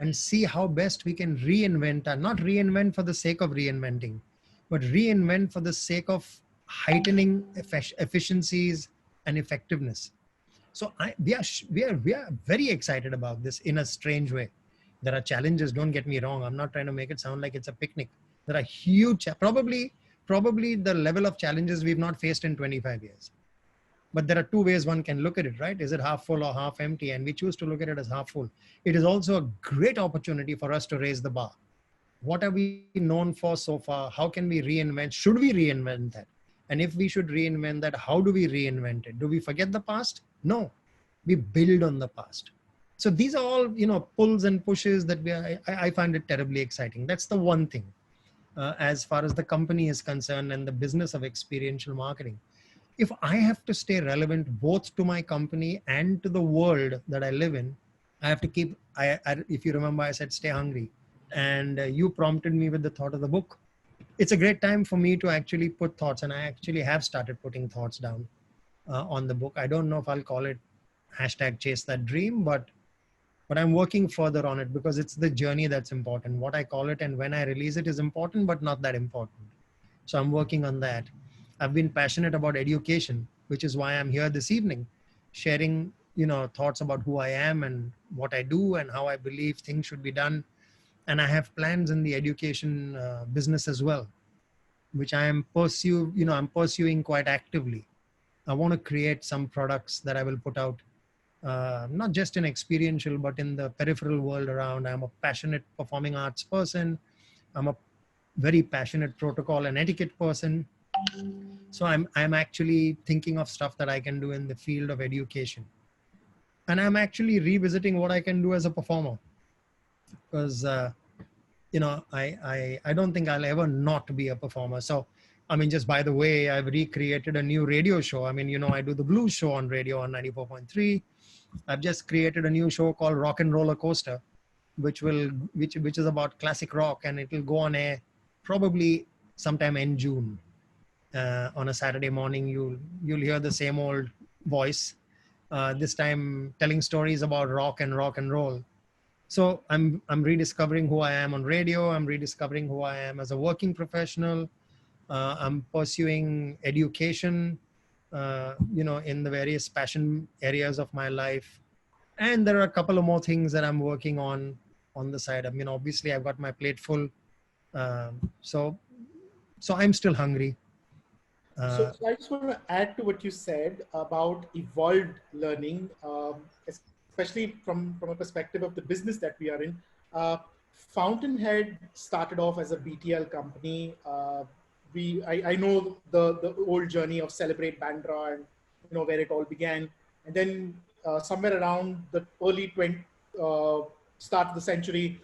and see how best we can reinvent, and not reinvent for the sake of reinventing, but reinvent for the sake of heightening efficiencies and effectiveness. So we are very excited about this in a strange way. There are challenges, don't get me wrong. I'm not trying to make it sound like it's a picnic. There are huge, probably the level of challenges we've not faced in 25 years. But there are 2 ways one can look at it, right? Is it half full or half empty? And we choose to look at it as half full. It is also a great opportunity for us to raise the bar. What are we known for so far? How can we reinvent? Should we reinvent that? And if we should reinvent that, how do we reinvent it? Do we forget the past? No, we build on the past. So these are all, pulls and pushes that I find it terribly exciting. That's the one thing as far as the company is concerned and the business of experiential marketing. If I have to stay relevant both to my company and to the world that I live in, I have to keep, if you remember, I said, stay hungry. And you prompted me with the thought of the book. It's a great time for me to actually put thoughts, and I actually have started putting thoughts down on the book. I don't know if I'll call it #chase that dream, but but I'm working further on it because it's the journey that's important. What I call it and when I release it is important, but not that important. So I'm working on that. I've been passionate about education, which is why I'm here this evening, sharing, thoughts about who I am and what I do and how I believe things should be done. And I have plans in the education business as well, which I'm pursuing quite actively. I want to create some products that I will put out, not just in experiential, but in the peripheral world around. I'm a passionate performing arts person. I'm a very passionate protocol and etiquette person. So I'm actually thinking of stuff that I can do in the field of education. And I'm actually revisiting what I can do as a performer, because I don't think I'll ever not be a performer. So I mean, just by the way, I've recreated a new radio show. I mean, I do the blues show on radio on 94.3. I've just created a new show called Rock and Roller Coaster, which is about classic rock, and it will go on air probably sometime in June. On a Saturday morning, you'll hear the same old voice, this time telling stories about rock and roll. So I'm rediscovering who I am on radio. I'm rediscovering who I am as a working professional. I'm pursuing education, in the various passion areas of my life. And there are a couple of more things that I'm working on the side. I mean, obviously I've got my plate full. So I'm still hungry.
So I just want to add to what you said about evolved learning, especially from a perspective of the business that we are in. Fountainhead started off as a BTL company. I know the old journey of Celebrate Bandra and where it all began, and then somewhere around the early start of the century,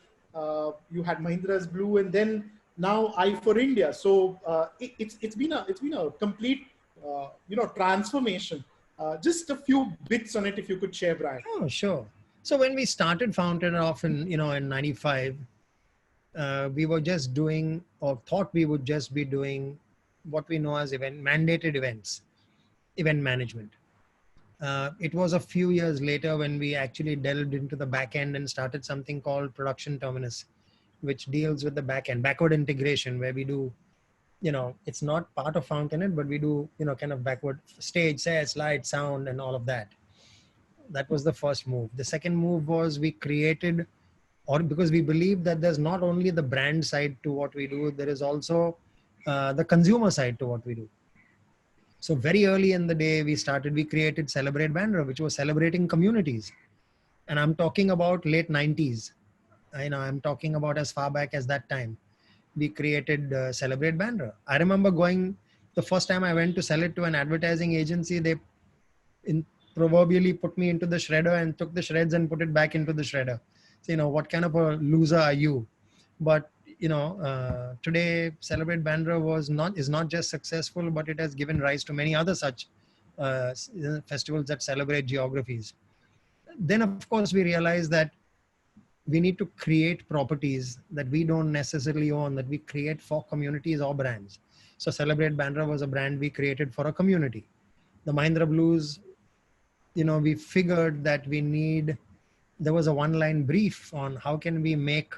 you had Mahindra's Blue, and then now I for India. So it's been a complete transformation. Just a few bits on it, if you could share, Brian.
Oh, sure. So when we started Fountain off in 95, we were just doing, or thought we would just be doing, what we know as mandated events, event management. It was a few years later when we actually delved into the back end and started something called Production Terminus, which deals with the back end, backward integration, where we do, it's not part of Fountainhead, but we do, kind of backward stage, sets, light, sound, and all of that. That was the first move. The second move was we created, or because we believe that there's not only the brand side to what we do, there is also the consumer side to what we do. So very early in the day, we created Celebrate Bandra, which was celebrating communities. And I'm talking about late 90s. I'm talking about as far back as that time. We created Celebrate Bandra. I remember the first time I went to sell it to an advertising agency, they proverbially put me into the shredder and took the shreds and put it back into the shredder. So, what kind of a loser are you? But, today Celebrate Bandra is not just successful, but it has given rise to many other such festivals that celebrate geographies. Then, of course, we realized that we need to create properties that we don't necessarily own, that we create for communities or brands. So Celebrate Bandra was a brand we created for a community. The Mahindra Blues, we figured that there was a one-line brief on how can we make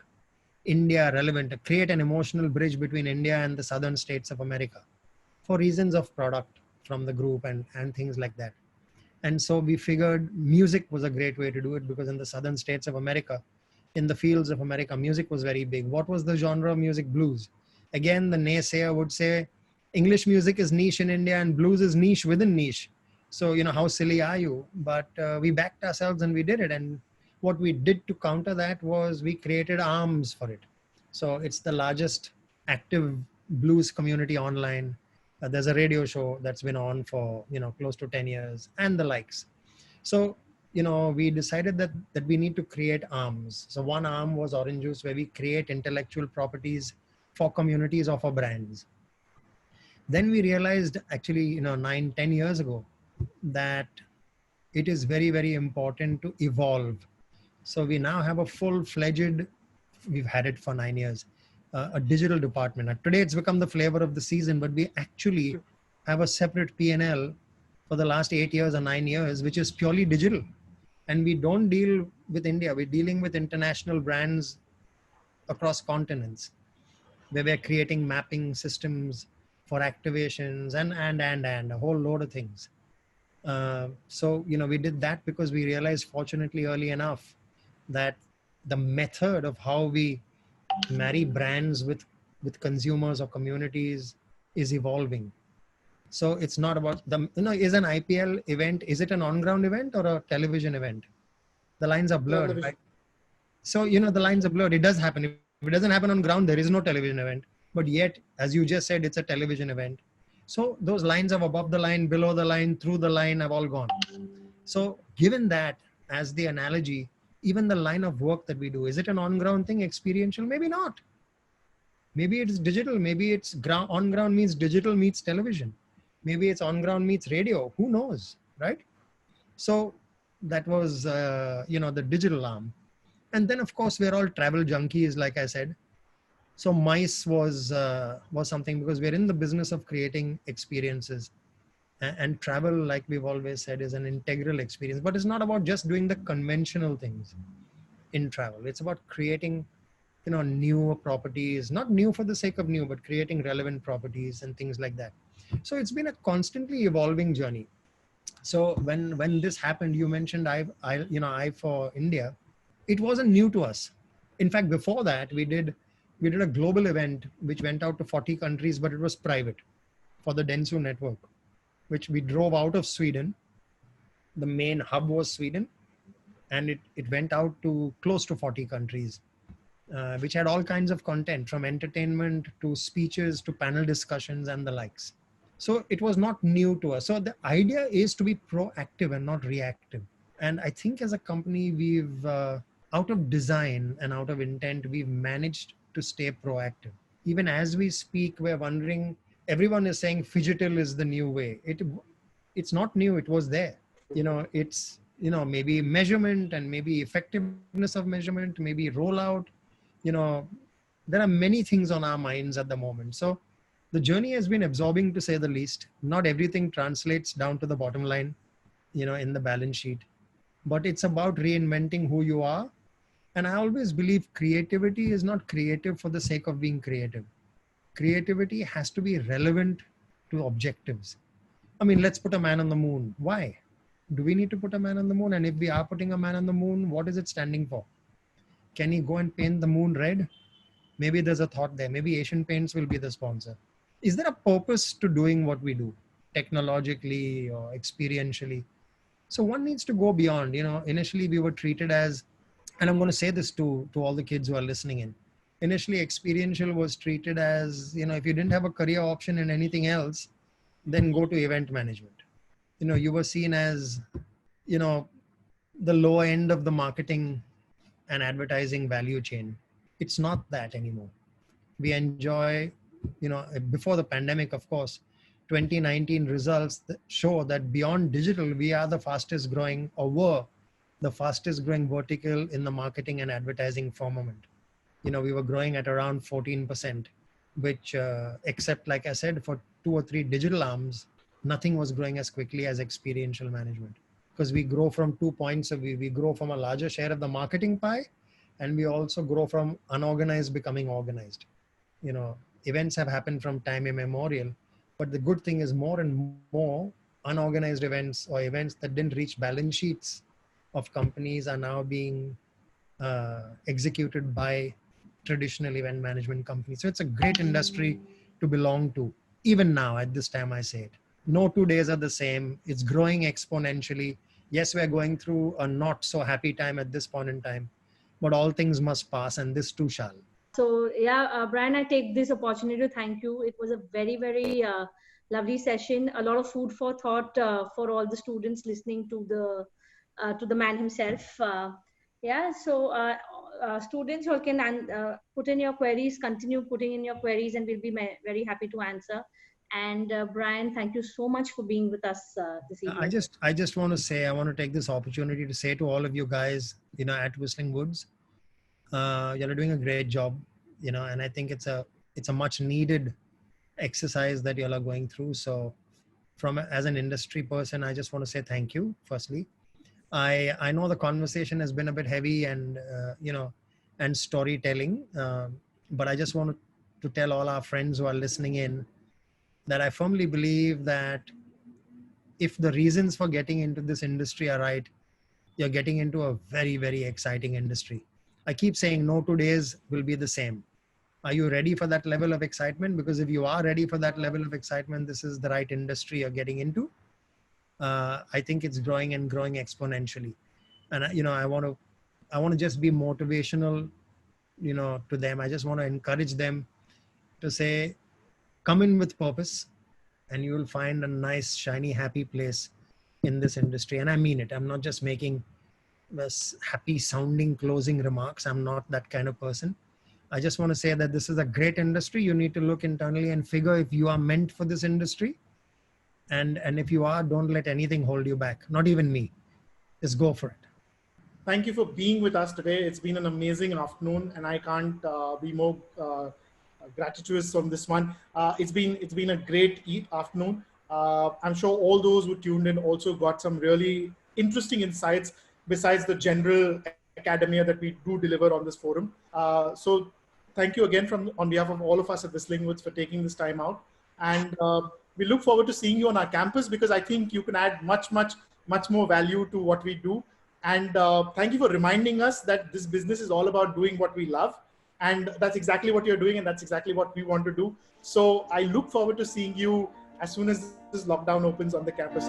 India relevant, create an emotional bridge between India and the southern states of America for reasons of product from the group and things like that. And so we figured music was a great way to do it, because in the southern states of America, in the fields of America, music was very big. What was the genre of music? Blues. Again, the naysayer would say English music is niche in India and blues is niche within niche. So, how silly are you? But we backed ourselves and we did it. And what we did to counter that was we created arms for it. So it's the largest active blues community online. There's a radio show that's been on for, close to 10 years and the likes. So, we decided that we need to create arms. So one arm was Orange Juice, where we create intellectual properties for communities or for brands. Then we realized actually, 9-10 years ago, that it is very, very important to evolve. So we now have a full-fledged, we've had it for 9 years, a digital department. And today it's become the flavor of the season, but we actually have a separate P&L for the last 8 years or 9 years, which is purely digital. And we don't deal with India. We're dealing with international brands across continents, where we're creating mapping systems for activations and a whole load of things. So, we did that because we realized, fortunately, early enough that the method of how we marry brands with consumers or communities is evolving. So it's not about is an IPL event, is it an on ground event or a television event? The lines are blurred,
Television.
right? So, the lines are blurred. It does happen. If it doesn't happen on ground, there is no television event. But yet, as you just said, it's a television event. So those lines of above the line, below the line, through the line have all gone. So given that as the analogy, even the line of work that we do, is it an on ground thing, experiential? Maybe not. Maybe it's digital. Maybe it's on ground means digital meets television. Maybe it's on ground meets radio. Who knows, right? So that was, the digital arm. And then, of course, we're all travel junkies, like I said. So MICE was something, because we're in the business of creating experiences, and travel, like we've always said, is an integral experience. But it's not about just doing the conventional things in travel. It's about creating, newer properties, not new for the sake of new, but creating relevant properties and things like that. So it's been a constantly evolving journey. So when this happened, you mentioned I for India, it wasn't new to us. In fact, before that, we did a global event which went out to 40 countries, but it was private, for the Dentsu network, which we drove out of Sweden. The main hub was Sweden, and it went out to close to 40 countries, which had all kinds of content, from entertainment to speeches to panel discussions and the likes. So it was not new to us. So the idea is to be proactive and not reactive. And I think as a company, we've, out of design and out of intent, we've managed to stay proactive. Even as we speak, we're wondering, everyone is saying phygital is the new way. It's not new, it was there. It's, maybe measurement and maybe effectiveness of measurement, maybe rollout, you know, there are many things on our minds at the moment. So the journey has been absorbing, to say the least. Not everything translates down to the bottom line, in the balance sheet, but it's about reinventing who you are. And I always believe creativity is not creative for the sake of being creative. Creativity has to be relevant to objectives. I mean, let's put a man on the moon. Why? Do we need to put a man on the moon? And if we are putting a man on the moon, what is it standing for? Can he go and paint the moon red? Maybe there's a thought there. Maybe Asian Paints will be the sponsor. Is there a purpose to doing what we do, technologically or experientially? So one needs to go beyond. Initially we were treated as, and I'm going to say this to all the kids who are listening in. Initially, experiential was treated as, if you didn't have a career option in anything else, then go to event management. You were seen as, the low end of the marketing and advertising value chain. It's not that anymore. We enjoy, before the pandemic, of course, 2019 results that show that beyond digital, we are the fastest growing, or were the fastest growing vertical in the marketing and advertising firmament. We were growing at around 14%, which, except, like I said, for 2 or 3 digital arms, nothing was growing as quickly as experiential management. Because we grow from 2 points of view. We grow from a larger share of the marketing pie, and we also grow from unorganized becoming organized. Events have happened from time immemorial, but the good thing is more and more unorganized events, or events that didn't reach balance sheets of companies, are now being executed by traditional event management companies. So it's a great industry to belong to. Even now, at this time, I say it. No 2 days are the same. It's growing exponentially. Yes, we're going through a not so happy time at this point in time, but all things must pass, and this too shall.
So yeah, Brian, I take this opportunity to thank you. It was a very, very lovely session. A lot of food for thought for all the students listening to the man himself. Yeah, so students, you all can put in your queries, continue putting in your queries, and we'll be very happy to answer. And Brian, thank you so much for being with us this evening.
I just want to say, I want to take this opportunity to say to all of you guys, at Whistling Woods, you're doing a great job, and I think it's a much needed exercise that y'all are going through. So as an industry person, I just want to say thank you, firstly. I know the conversation has been a bit heavy and and storytelling, but I just want to tell all our friends who are listening in that I firmly believe that if the reasons for getting into this industry are right, you're getting into a very, very exciting industry. I keep saying no 2 days will be the same. Are you ready for that level of excitement? Because if you are ready for that level of excitement, this is the right industry you're getting into. I think it's growing and growing exponentially. And I want to just be motivational, to them. I just want to encourage them to say, come in with purpose, and you will find a nice, shiny, happy place in this industry. And I mean it. I'm not just making this happy sounding closing remarks. I'm not that kind of person. I just want to say that this is a great industry. You need to look internally and figure if you are meant for this industry. And if you are, don't let anything hold you back. Not even me. Just go for it.
Thank you for being with us today. It's been an amazing afternoon, and I can't be more gratuitous on this one. It's been a great afternoon. I'm sure all those who tuned in also got some really interesting insights besides the general academia that we do deliver on this forum. So thank you again on behalf of all of us at Whistling Woods for taking this time out. And we look forward to seeing you on our campus, because I think you can add much more value to what we do. And thank you for reminding us that this business is all about doing what we love. And that's exactly what you're doing. And that's exactly what we want to do. So I look forward to seeing you as soon as this lockdown opens on the campus.